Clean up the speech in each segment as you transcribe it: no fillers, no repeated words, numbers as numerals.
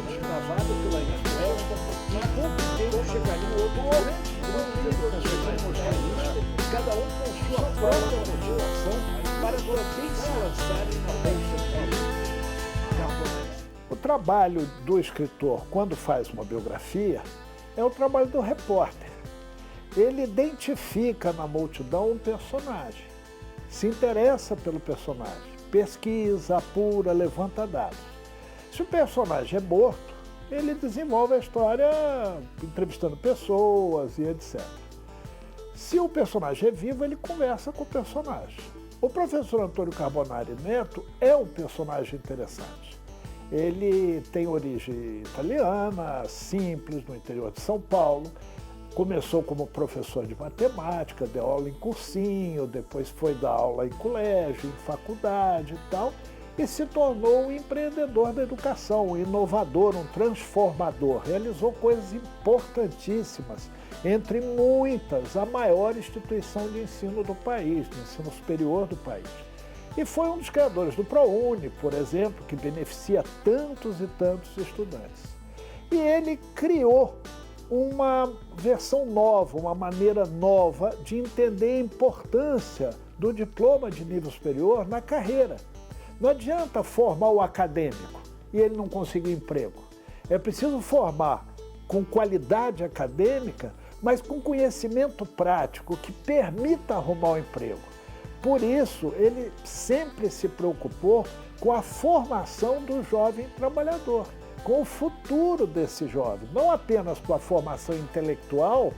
escravado pela influência, em pouco tempo chegaria um outro grande grupo de educação socialista, cada um com sua própria motivação para também se lançarem na bolsa. O trabalho do escritor, quando faz uma biografia, é o trabalho do repórter. Ele identifica na multidão um personagem, se interessa pelo personagem, pesquisa, apura, levanta dados. Se o personagem é morto, ele desenvolve a história entrevistando pessoas e etc. Se o personagem é vivo, ele conversa com o personagem. O professor Antônio Carbonari Neto é um personagem interessante. Ele tem origem italiana, simples, no interior de São Paulo. Começou como professor de matemática, deu aula em cursinho, depois foi dar aula em colégio, em faculdade e tal, e se tornou um empreendedor da educação, um inovador, um transformador. Realizou coisas importantíssimas, entre muitas, a maior instituição de ensino do país, de ensino superior do país. E foi um dos criadores do ProUni, por exemplo, que beneficia tantos e tantos estudantes. E ele criou uma versão nova, uma maneira nova de entender a importância do diploma de nível superior na carreira. Não adianta formar o acadêmico e ele não conseguir emprego. É preciso formar com qualidade acadêmica, mas com conhecimento prático que permita arrumar um emprego. Por isso, ele sempre se preocupou com a formação do jovem trabalhador, com o futuro desse jovem, não apenas com a formação intelectual,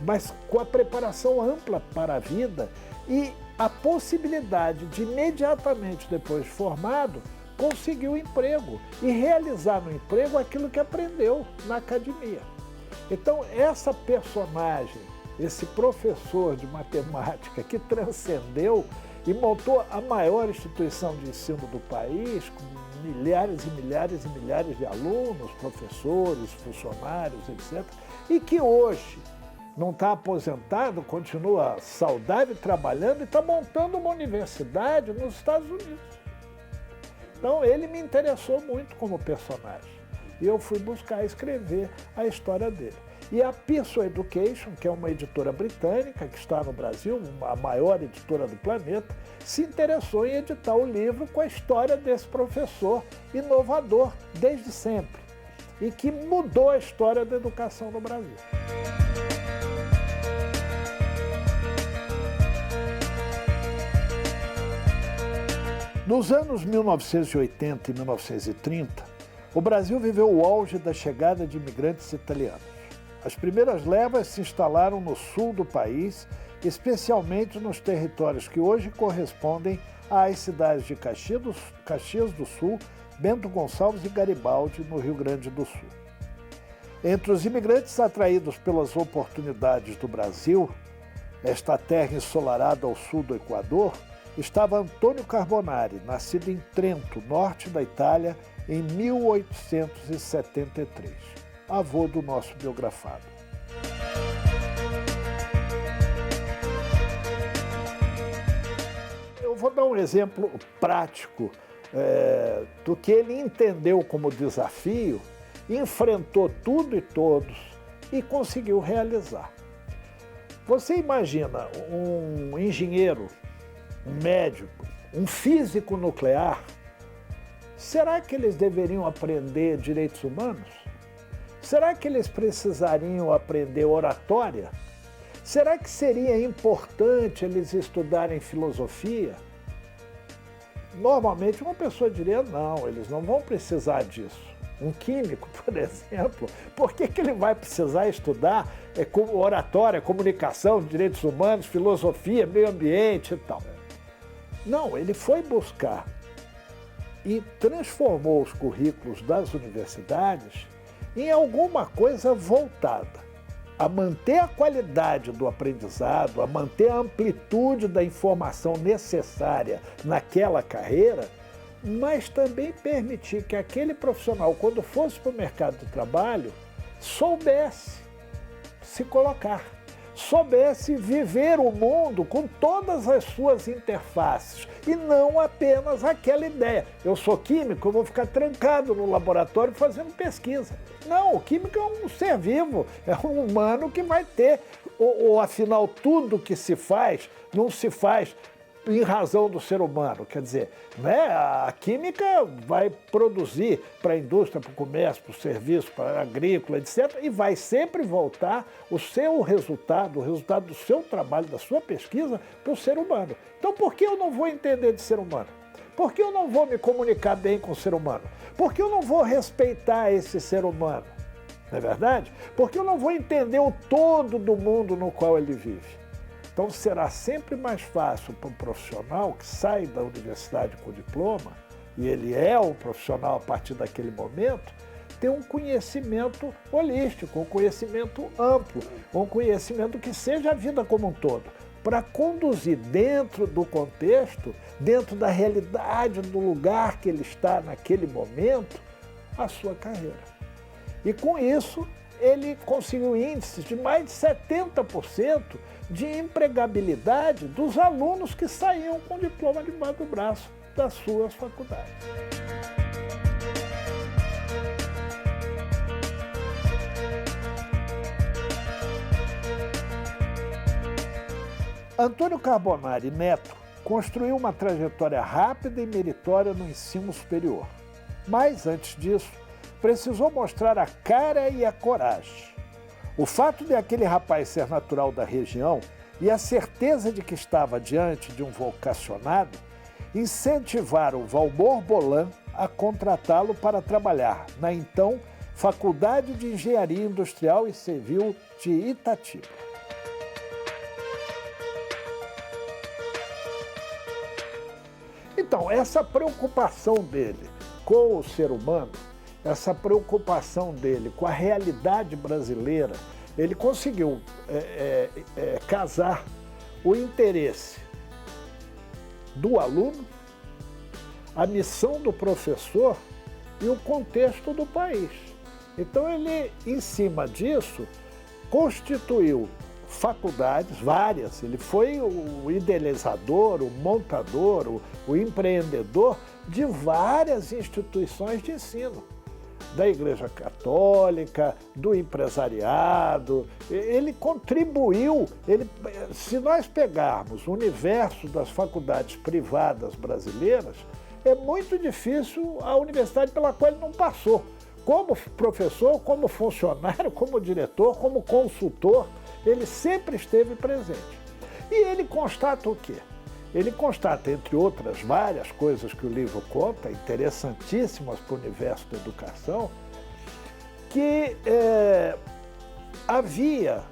mas com a preparação ampla para a vida e a possibilidade de imediatamente depois de formado conseguir um emprego e realizar no emprego aquilo que aprendeu na academia. Então essa personagem, esse professor de matemática que transcendeu e montou a maior instituição de ensino do país, com milhares e milhares e milhares de alunos, professores, funcionários, etc., e que hoje não está aposentado, continua saudável, trabalhando e está montando uma universidade nos Estados Unidos. Então ele me interessou muito como personagem e eu fui buscar escrever a história dele. E a Pearson Education, que é uma editora britânica que está no Brasil, a maior editora do planeta, se interessou em editar o livro com a história desse professor inovador desde sempre e que mudou a história da educação no Brasil. Nos anos 1980 e 1930, o Brasil viveu o auge da chegada de imigrantes italianos. As primeiras levas se instalaram no sul do país, especialmente nos territórios que hoje correspondem às cidades de Caxias do Sul, Bento Gonçalves e Garibaldi, no Rio Grande do Sul. Entre os imigrantes atraídos pelas oportunidades do Brasil, esta terra ensolarada ao sul do Equador, estava Antônio Carbonari, nascido em Trento, norte da Itália, em 1873. Avô do nosso biografado. Eu vou dar um exemplo prático do que ele entendeu como desafio, enfrentou tudo e todos e conseguiu realizar. Você imagina um engenheiro, um médico, um físico nuclear, será que eles deveriam aprender direitos humanos? Será que eles precisariam aprender oratória? Será que seria importante eles estudarem filosofia? Normalmente uma pessoa diria, não, eles não vão precisar disso. Um químico, por exemplo, por que ele vai precisar estudar oratória, comunicação, direitos humanos, filosofia, meio ambiente e tal? Não, ele foi buscar e transformou os currículos das universidades em alguma coisa voltada a manter a qualidade do aprendizado, a manter a amplitude da informação necessária naquela carreira, mas também permitir que aquele profissional, quando fosse para o mercado de trabalho, soubesse se colocar. soubesse viver o mundo com todas as suas interfaces e não apenas aquela ideia. Eu sou químico, eu vou ficar trancado no laboratório fazendo pesquisa. Não, o químico é um ser vivo, é um humano que vai ter, ou afinal tudo que se faz, não se faz em razão do ser humano. Quer dizer, né, a química vai produzir para a indústria, para o comércio, para o serviço, para a agrícola, etc. E vai sempre voltar o resultado do seu trabalho, da sua pesquisa, para o ser humano. Então por que eu não vou entender de ser humano? Por que eu não vou me comunicar bem com o ser humano? Por que eu não vou respeitar esse ser humano? Não é verdade? Por que eu não vou entender o todo do mundo no qual ele vive? Então será sempre mais fácil para um profissional que sai da universidade com diploma, e ele é um profissional a partir daquele momento, ter um conhecimento holístico, um conhecimento amplo, um conhecimento que seja a vida como um todo, para conduzir dentro do contexto, dentro da realidade do lugar que ele está naquele momento, a sua carreira. E com isso, ele conseguiu índices de mais de 70% de empregabilidade dos alunos que saíam com diploma debaixo do braço das suas faculdades. Antônio Carbonari Neto construiu uma trajetória rápida e meritória no ensino superior. Mas, antes disso, precisou mostrar a cara e a coragem. O fato de aquele rapaz ser natural da região e a certeza de que estava diante de um vocacionado incentivaram Valmor Bolan a contratá-lo para trabalhar na então Faculdade de Engenharia Industrial e Civil de Itatiba. Então, essa preocupação dele com o ser humano, essa preocupação dele com a realidade brasileira, ele conseguiu casar o interesse do aluno, a missão do professor e o contexto do país. Então ele, em cima disso, constituiu faculdades, várias. Ele foi o idealizador, o montador, o empreendedor de várias instituições de ensino. Da Igreja Católica, do empresariado, ele contribuiu, se nós pegarmos o universo das faculdades privadas brasileiras, é muito difícil a universidade pela qual ele não passou. Como professor, como funcionário, como diretor, como consultor, ele sempre esteve presente. E ele constata o quê? Ele constata, entre outras várias coisas que o livro conta, interessantíssimas para o universo da educação, que havia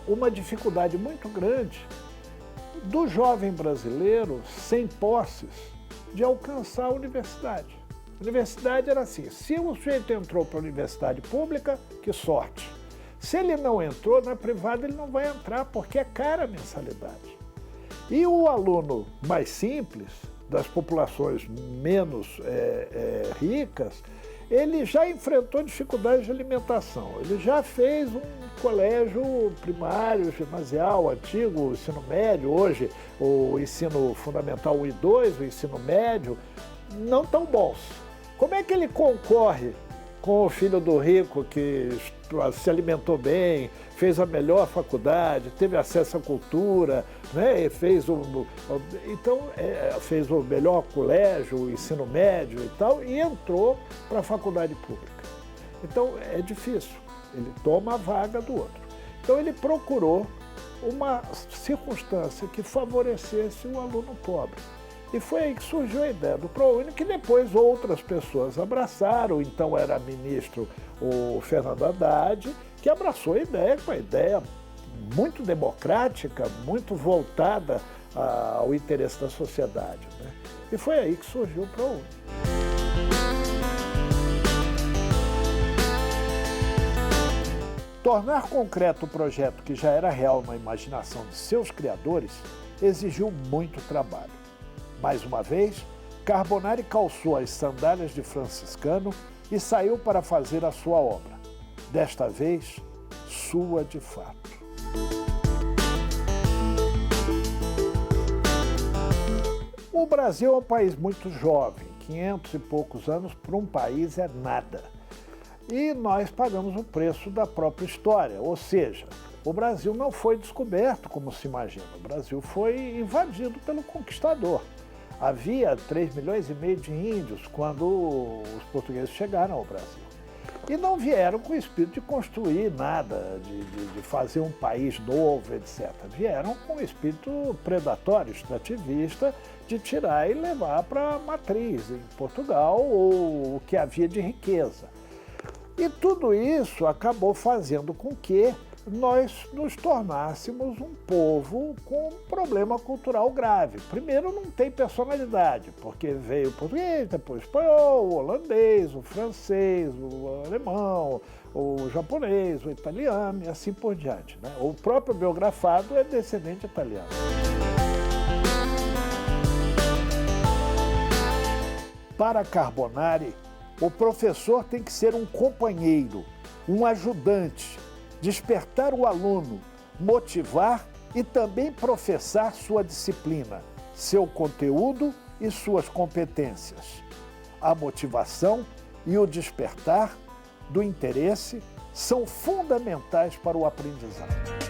uma dificuldade muito grande do jovem brasileiro, sem posses, de alcançar a universidade. A universidade era assim, se o sujeito entrou para a universidade pública, que sorte. Se ele não entrou, na privada ele não vai entrar, porque é cara a mensalidade. E o aluno mais simples, das populações menos ricas, ele já enfrentou dificuldades de alimentação. Ele já fez um colégio primário, ginasial, antigo, o ensino médio, hoje o ensino fundamental 1 e 2, o ensino médio, não tão bons. Como é que ele concorre com o filho do rico que se alimentou bem, fez a melhor faculdade, teve acesso à cultura, né? fez o melhor colégio, o ensino médio e tal, e entrou para a faculdade pública. Então é difícil, ele toma a vaga do outro. Então ele procurou uma circunstância que favorecesse o aluno pobre. E foi aí que surgiu a ideia do ProUni, que depois outras pessoas abraçaram. Então era ministro o Fernando Haddad, que abraçou a ideia, com a ideia muito democrática, muito voltada ao interesse da sociedade, né? E foi aí que surgiu o ProUni. Tornar concreto o projeto que já era real na imaginação de seus criadores exigiu muito trabalho. Mais uma vez, Carbonari calçou as sandálias de franciscano e saiu para fazer a sua obra. Desta vez, sua de fato. O Brasil é um país muito jovem, 500 e poucos anos para um país é nada. E nós pagamos o preço da própria história, ou seja, o Brasil não foi descoberto como se imagina, o Brasil foi invadido pelo conquistador. Havia 3,5 milhões de índios quando os portugueses chegaram ao Brasil. E não vieram com o espírito de construir nada, de fazer um país novo, etc. Vieram com o espírito predatório, extrativista, de tirar e levar para a matriz, em Portugal, ou o que havia de riqueza. E tudo isso acabou fazendo com que nós nos tornássemos um povo com um problema cultural grave. Primeiro, não tem personalidade, porque veio o português, depois o espanhol, o holandês, o francês, o alemão, o japonês, o italiano e assim por diante, né? O próprio biografado é descendente italiano. Para Carbonari, o professor tem que ser um companheiro, um ajudante, despertar o aluno, motivar e também professar sua disciplina, seu conteúdo e suas competências. A motivação e o despertar do interesse são fundamentais para o aprendizado.